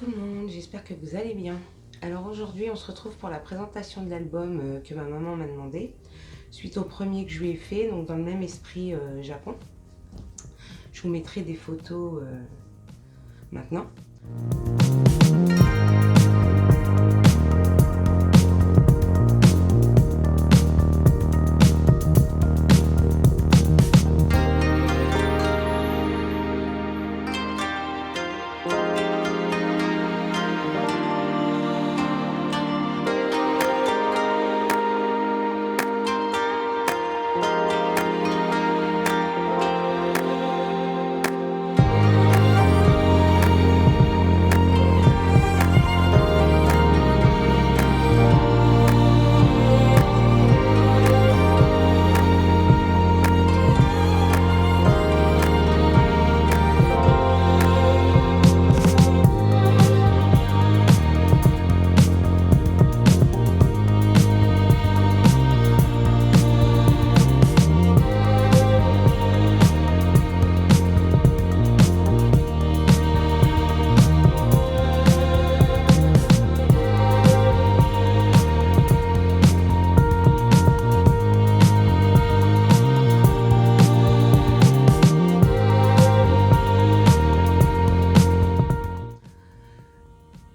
tout le monde, j'espère que vous allez bien. Alors aujourd'hui on se retrouve pour la présentation de l'album que ma maman m'a demandé, suite au premier que je lui ai fait, donc dans le même esprit Japon. Je vous mettrai des photos maintenant.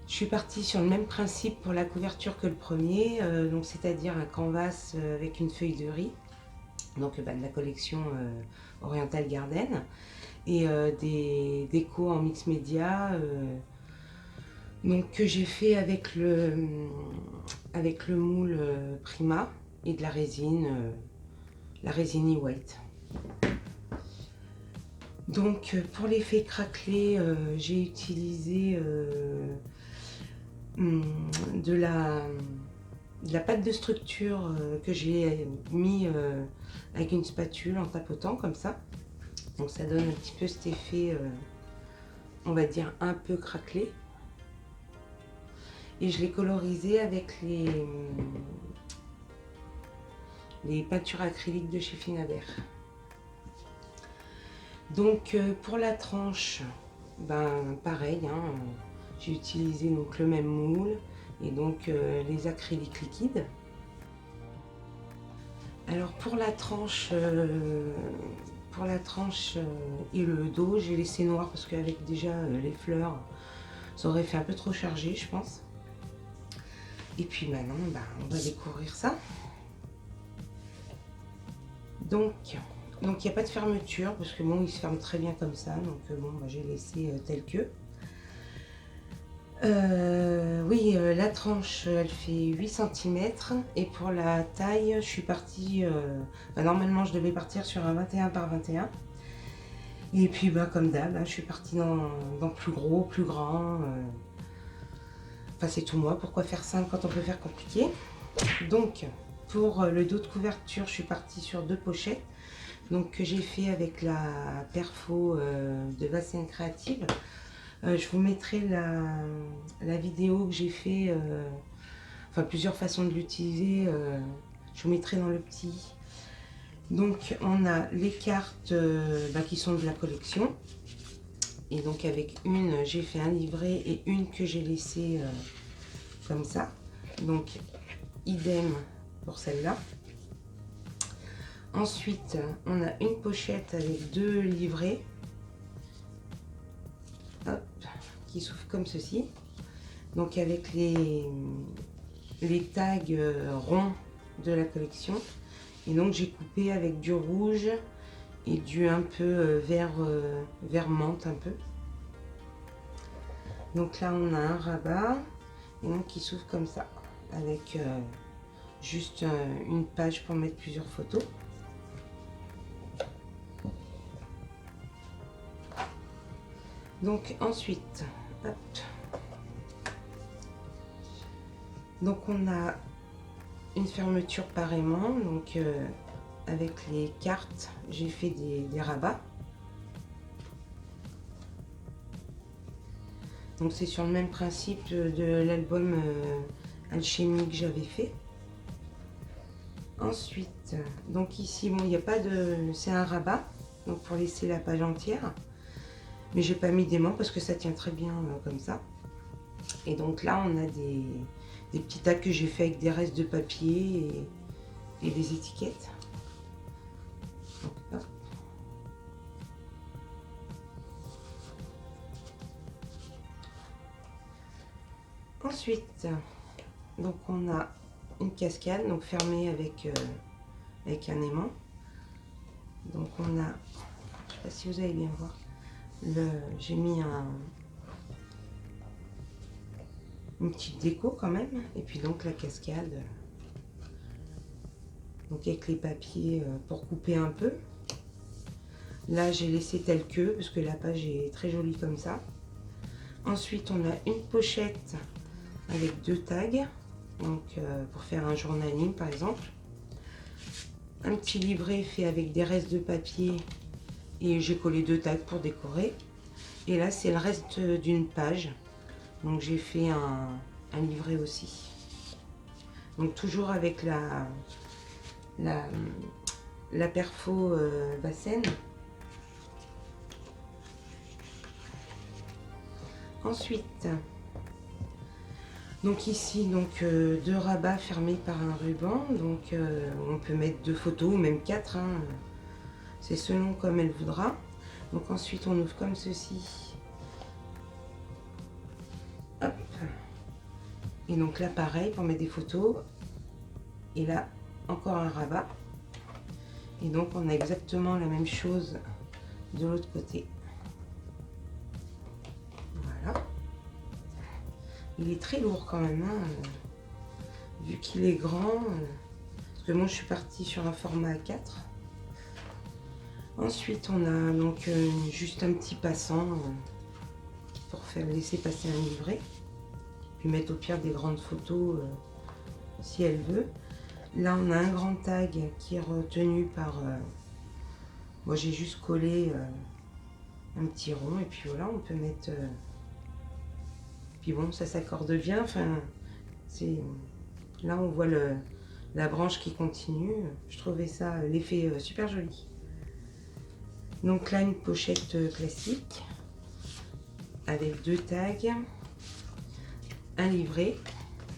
Je suis partie sur le même principe pour la couverture que le premier, donc c'est-à-dire un canvas avec une feuille de riz, donc de la collection Oriental Garden, et des décos en mix média, donc que j'ai fait avec le moule Prima et de la résine e-white. Donc pour l'effet craquelé, j'ai utilisé de la pâte de structure que j'ai mis avec une spatule en tapotant comme ça. Donc ça donne un petit peu cet effet, on va dire, un peu craquelé. Et je l'ai colorisé avec les peintures acryliques de chez Finabert. Donc pour la tranche, pareil, hein, j'ai utilisé donc le même moule et donc les acryliques liquides. Alors pour la tranche et le dos, j'ai laissé noir parce qu'avec déjà les fleurs, ça aurait fait un peu trop chargé, je pense. Et puis maintenant, on va découvrir ça. Donc il n'y a pas de fermeture parce que bon, il se ferme très bien comme ça. Donc j'ai laissé tel que. La tranche elle fait 8 cm et pour la taille je suis partie, normalement je devais partir sur un 21 par 21 et puis comme d'hab, je suis partie dans plus gros, plus grand, enfin c'est tout moi, pourquoi faire simple quand on peut faire compliqué. Donc pour le dos de couverture je suis partie sur 2 pochettes donc que j'ai fait avec la perfo de Vassen Creative. Je vous mettrai la vidéo que j'ai fait, plusieurs façons de l'utiliser, je vous mettrai dans le petit. Donc on a les cartes qui sont de la collection. Et donc avec une, j'ai fait un livret et une que j'ai laissée comme ça. Donc idem pour celle-là. Ensuite, on a une pochette avec 2 livrets. Hop, qui s'ouvre comme ceci, donc avec les tags ronds de la collection, et donc j'ai coupé avec du rouge et du un peu vert menthe un peu. Donc là on a un rabat et donc qui s'ouvre comme ça avec juste une page pour mettre plusieurs photos. Donc ensuite, hop. Donc on a une fermeture pareillement, donc avec les cartes, j'ai fait des rabats. Donc c'est sur le même principe de l'album Alchimie que j'avais fait. Ensuite, donc ici, il n'y a pas de... c'est un rabat, donc pour laisser la page entière. Mais j'ai pas mis d'aimant parce que ça tient très bien comme ça. Et donc là, on a des petits tags que j'ai fait avec des restes de papier et des étiquettes. Donc, hop. Ensuite, donc on a une cascade, donc fermée avec un aimant. Donc on a, je sais pas si vous allez bien voir, j'ai mis une petite déco quand même, et puis donc la cascade, donc avec les papiers pour couper un peu. Là j'ai laissé tel que, parce que la page est très jolie comme ça. Ensuite on a une pochette avec 2 tags, donc pour faire un journaling par exemple. Un petit livret fait avec des restes de papier et j'ai collé 2 tags pour décorer. Et là c'est le reste d'une page, donc j'ai fait un livret aussi. Donc toujours avec la perfo Bassène. Ensuite, donc ici, donc 2 rabats fermés par un ruban. Donc on peut mettre 2 photos ou même 4. Hein. C'est selon comme elle voudra. Donc ensuite, on ouvre comme ceci. Hop. Et donc là, pareil, pour mettre des photos. Et là, encore un rabat. Et donc, on a exactement la même chose de l'autre côté. Voilà. Il est très lourd quand même, hein, vu qu'il est grand. Parce que moi, je suis partie sur un format A4. Ensuite, on a donc juste un petit passant pour faire laisser passer un livret. Puis mettre au pire des grandes photos si elle veut. Là, on a un grand tag qui est retenu par... moi, j'ai juste collé un petit rond. Et puis voilà, on peut mettre... puis bon, ça s'accorde bien. Enfin, là, on voit la branche qui continue. Je trouvais ça, l'effet super joli. Donc là, une pochette classique avec 2 tags, un livret.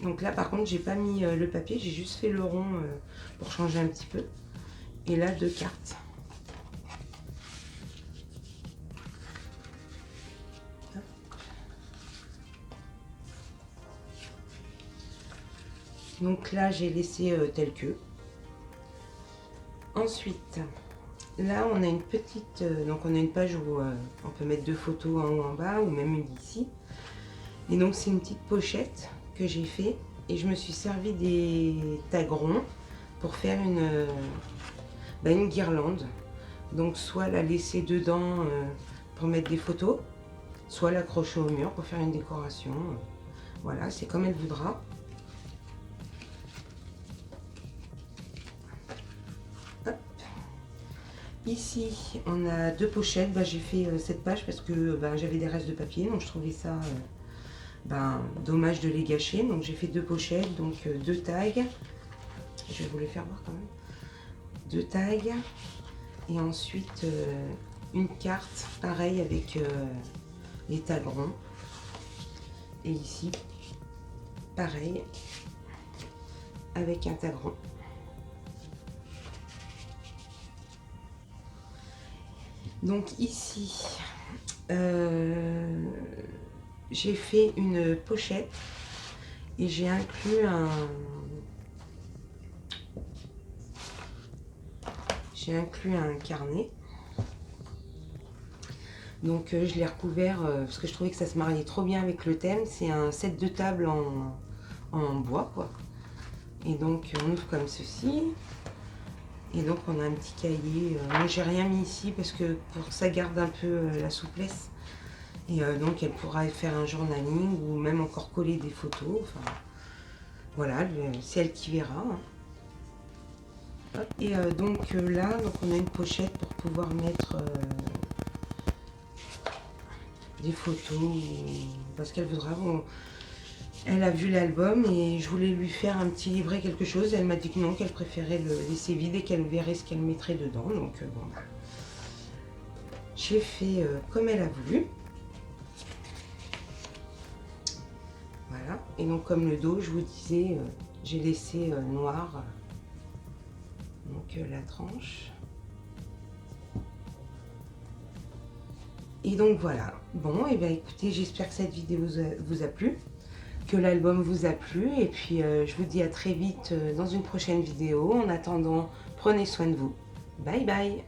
Donc là, par contre, j'ai pas mis le papier, j'ai juste fait le rond pour changer un petit peu. Et là, 2 cartes. Donc là, j'ai laissé tel que. Ensuite, là, on a une petite... donc on a une page où on peut mettre 2 photos en haut, en bas, ou même une ici. Et donc, c'est une petite pochette que j'ai fait. Et je me suis servi des tags ronds pour faire une guirlande. Donc, soit la laisser dedans pour mettre des photos, soit l'accrocher au mur pour faire une décoration. Voilà, c'est comme elle voudra. Hop. Ici, on a 2 pochettes. J'ai fait cette page parce que j'avais des restes de papier, donc je trouvais ça dommage de les gâcher. Donc j'ai fait 2 pochettes, donc 2 tags. Je vais vous les faire voir quand même. 2 tags. Et ensuite, une carte, pareil, avec les tags ronds. Et ici, pareil, avec un tag rond. Donc ici, j'ai fait une pochette et j'ai inclus un carnet. Donc je l'ai recouvert parce que je trouvais que ça se mariait trop bien avec le thème. C'est un set de table en bois, quoi. Et donc on ouvre comme ceci. Et donc on a un petit cahier. Moi j'ai rien mis ici parce que pour que ça garde un peu la souplesse. Et donc elle pourra faire un journaling ou même encore coller des photos. Enfin, voilà, c'est elle qui verra. Hein. Et donc là, on a une pochette pour pouvoir mettre des photos parce qu'elle voudra. Bon, elle a vu l'album et je voulais lui faire un petit livret, quelque chose. Elle m'a dit que non, qu'elle préférait le laisser vide et qu'elle verrait ce qu'elle mettrait dedans. Donc bon, j'ai fait comme elle a voulu. Et donc comme le dos, je vous disais, j'ai laissé noir donc la tranche. Et donc voilà. Bon, et bien écoutez, j'espère que cette vidéo vous a plu, que l'album vous a plu. Et puis je vous dis à très vite dans une prochaine vidéo. En attendant, prenez soin de vous. Bye bye.